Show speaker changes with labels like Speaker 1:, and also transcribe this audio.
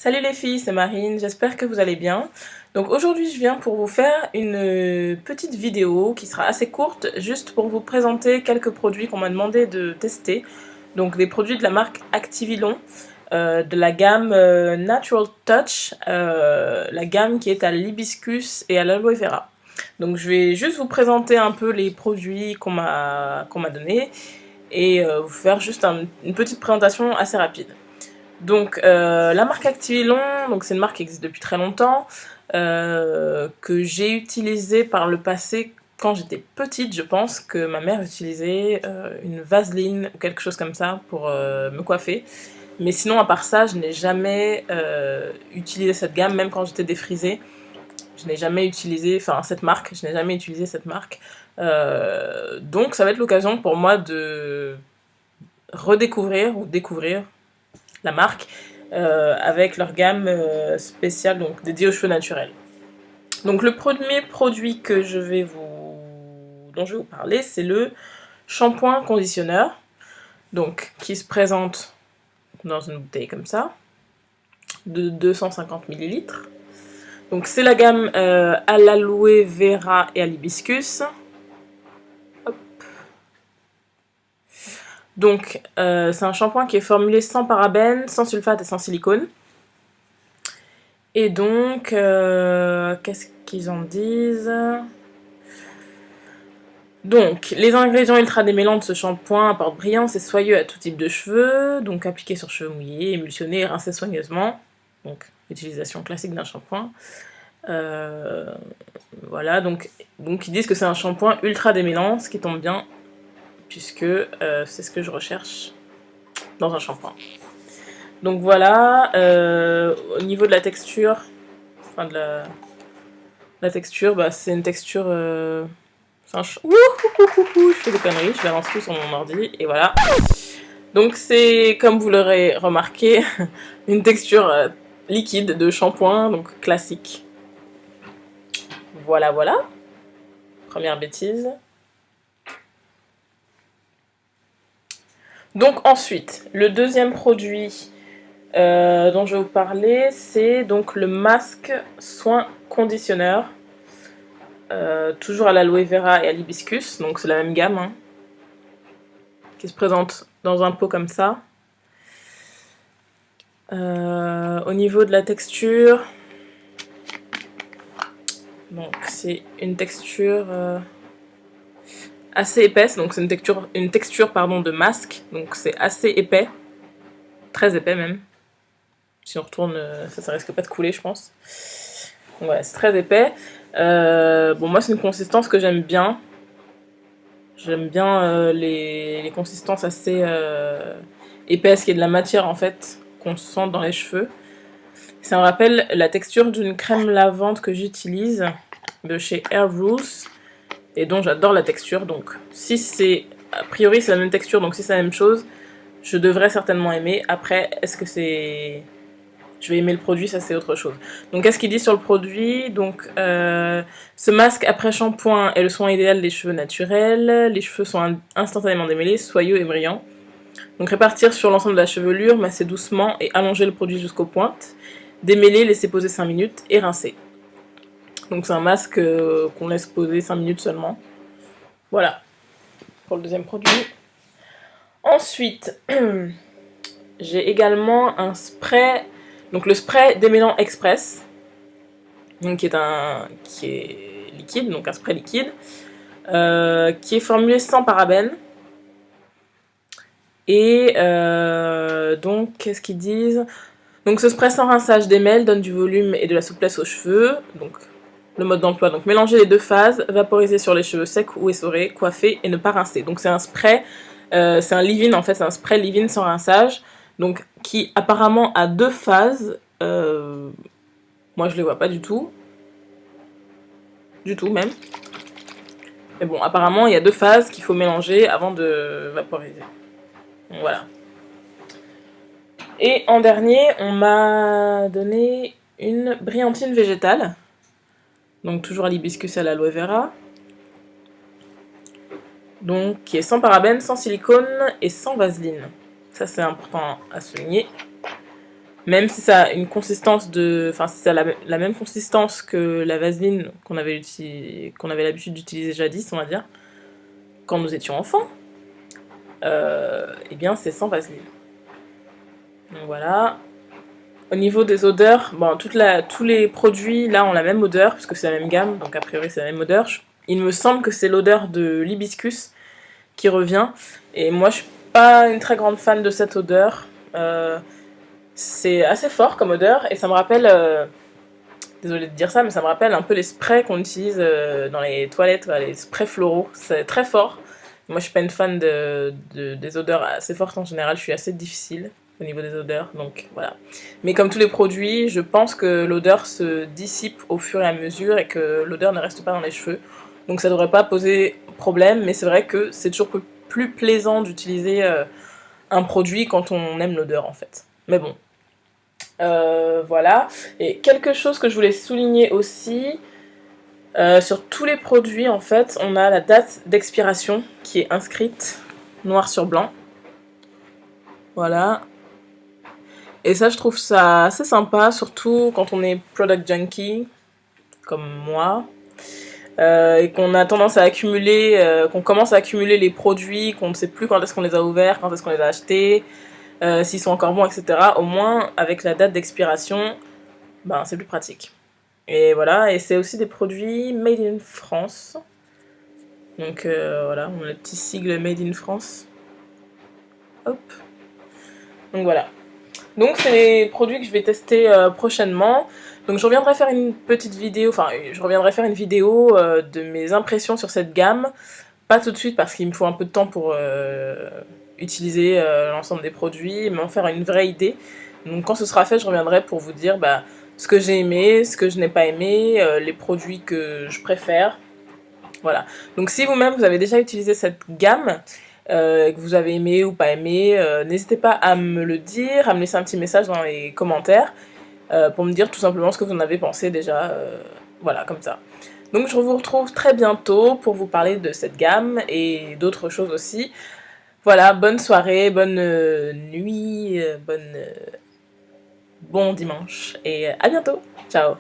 Speaker 1: Salut les filles, c'est Marine, j'espère que vous allez bien. Donc aujourd'hui je viens pour vous faire une petite vidéo qui sera assez courte, juste pour vous présenter quelques produits qu'on m'a demandé de tester. Donc des produits de la marque Activilon, de la gamme Natural Touch, la gamme qui est à l'hibiscus et à l'aloe vera. Donc je vais juste vous présenter un peu les produits qu'on m'a donnés et vous faire juste une petite présentation assez rapide. Donc la marque Activilon, donc c'est une marque qui existe depuis très longtemps, que j'ai utilisée par le passé quand j'étais petite. Je pense que ma mère utilisait une vaseline ou quelque chose comme ça pour me coiffer. Mais sinon, à part ça, je n'ai jamais utilisé cette gamme, même quand j'étais défrisée. Je n'ai jamais utilisé, enfin cette marque, je n'ai jamais utilisé cette marque. Donc ça va être l'occasion pour moi de redécouvrir ou découvrir la marque, avec leur gamme spéciale donc dédiée aux cheveux naturels. Donc le premier produit dont je vais vous parler, c'est le shampoing conditionneur, donc qui se présente dans une bouteille comme ça, de 250 millilitres. Donc c'est la gamme à l'aloe vera et à l'hibiscus. Donc c'est un shampoing qui est formulé sans parabènes, sans sulfate et sans silicone. Et donc, qu'est-ce qu'ils en disent? Donc, les ingrédients ultra démêlants de ce shampoing apportent brillance et soyeux à tout type de cheveux, donc appliqué sur cheveux mouillés, émulsionné et rincé soigneusement. Donc, utilisation classique d'un shampoing. Voilà, donc ils disent que c'est un shampoing ultra démêlant, ce qui tombe bien, puisque c'est ce que je recherche dans un shampoing. Donc voilà, au niveau de la texture, enfin de la texture, bah, c'est une texture... je fais des conneries, je balance tout sur mon ordi, et voilà. Donc c'est, comme vous l'aurez remarqué, une texture liquide de shampoing, donc classique. Voilà, voilà. Première bêtise. Donc ensuite, le deuxième produit dont je vais vous parler, c'est donc le masque soin conditionneur. Toujours à l'aloe vera et à l'hibiscus, donc c'est la même gamme, hein, qui se présente dans un pot comme ça. Au niveau de la texture, donc c'est une texture assez épaisse, donc c'est une texture pardon, de masque, donc c'est assez épais, très épais même. Si on retourne, ça risque pas de couler, je pense. Donc voilà, c'est très épais. Bon, moi c'est une consistance que j'aime bien. J'aime bien les consistances assez épaisses, qui est de la matière en fait qu'on sent dans les cheveux. Ça me rappelle la texture d'une crème lavante que j'utilise de chez Hair Rules et dont j'adore la texture. Donc si c'est a priori c'est la même texture, donc si c'est la même chose, je devrais certainement aimer. Après, est-ce que je vais aimer le produit, ça c'est autre chose. Donc qu'est-ce qu'il dit sur le produit? Donc ce masque après shampoing est le soin idéal des cheveux naturels. Les cheveux sont instantanément démêlés, soyeux et brillants. Donc répartir sur l'ensemble de la chevelure, masser doucement et allonger le produit jusqu'aux pointes. Démêler, laisser poser 5 minutes et rincer. Donc c'est un masque qu'on laisse poser 5 minutes seulement. Voilà pour le deuxième produit. Ensuite, j'ai également un spray, donc le spray démêlant express, donc qui est liquide, donc un spray liquide, qui est formulé sans parabènes. Et donc, qu'est-ce qu'ils disent? Donc ce spray sans rinçage démêle, donne du volume et de la souplesse aux cheveux. Donc le mode d'emploi, donc mélanger les deux phases, vaporiser sur les cheveux secs ou essorés, coiffer et ne pas rincer. Donc c'est un spray, c'est un leave-in en fait, c'est un spray leave-in sans rinçage, donc qui apparemment a deux phases. Moi je les vois pas du tout même. Mais bon, apparemment il y a deux phases qu'il faut mélanger avant de vaporiser. Donc voilà. Et en dernier, on m'a donné une brillantine végétale. Donc toujours à l'hibiscus et à l'aloe vera. Donc qui est sans parabènes, sans silicone et sans vaseline. Ça c'est important à souligner. même si ça a une consistance de... Enfin, si ça a la même consistance que la vaseline qu'on avait l'habitude d'utiliser jadis, on va dire, quand nous étions enfants, eh bien c'est sans vaseline. Donc voilà. Au niveau des odeurs, bon, tous les produits là ont la même odeur, parce que c'est la même gamme, donc a priori c'est la même odeur. Il me semble que c'est l'odeur de l'hibiscus qui revient, et moi je suis pas une très grande fan de cette odeur. C'est assez fort comme odeur, et ça me rappelle, désolée de dire ça, mais ça me rappelle un peu les sprays qu'on utilise dans les toilettes, les sprays floraux, c'est très fort. Moi je suis pas une fan des odeurs assez fortes en général, je suis assez difficile au niveau des odeurs, donc voilà. Mais comme tous les produits, je pense que l'odeur se dissipe au fur et à mesure et que l'odeur ne reste pas dans les cheveux. Donc ça devrait pas poser problème, mais c'est vrai que c'est toujours plus plaisant d'utiliser un produit quand on aime l'odeur en fait. Mais bon, voilà. Et quelque chose que je voulais souligner aussi, sur tous les produits en fait, on a la date d'expiration qui est inscrite noir sur blanc. Voilà. Et ça, je trouve ça assez sympa, surtout quand on est product junkie, comme moi, et qu'on a tendance à accumuler, qu'on commence à accumuler les produits, qu'on ne sait plus quand est-ce qu'on les a ouverts, quand est-ce qu'on les a achetés, s'ils sont encore bons, etc. Au moins, avec la date d'expiration, ben, c'est plus pratique. Et voilà, et c'est aussi des produits made in France. Donc voilà, on a le petit sigle made in France. Hop. Donc voilà. Donc c'est les produits que je vais tester prochainement. Donc je reviendrai faire une petite vidéo, enfin je reviendrai faire une vidéo de mes impressions sur cette gamme. Pas tout de suite parce qu'il me faut un peu de temps pour utiliser l'ensemble des produits, mais en faire une vraie idée. Donc quand ce sera fait, je reviendrai pour vous dire ce que j'ai aimé, ce que je n'ai pas aimé, les produits que je préfère. Voilà. Donc si vous-même vous avez déjà utilisé cette gamme, que vous avez aimé ou pas aimé, n'hésitez pas à me le dire, à me laisser un petit message dans les commentaires pour me dire tout simplement ce que vous en avez pensé déjà, voilà, comme ça. Donc je vous retrouve très bientôt pour vous parler de cette gamme et d'autres choses aussi. Voilà, bonne soirée, bonne nuit, bon dimanche et à bientôt. Ciao.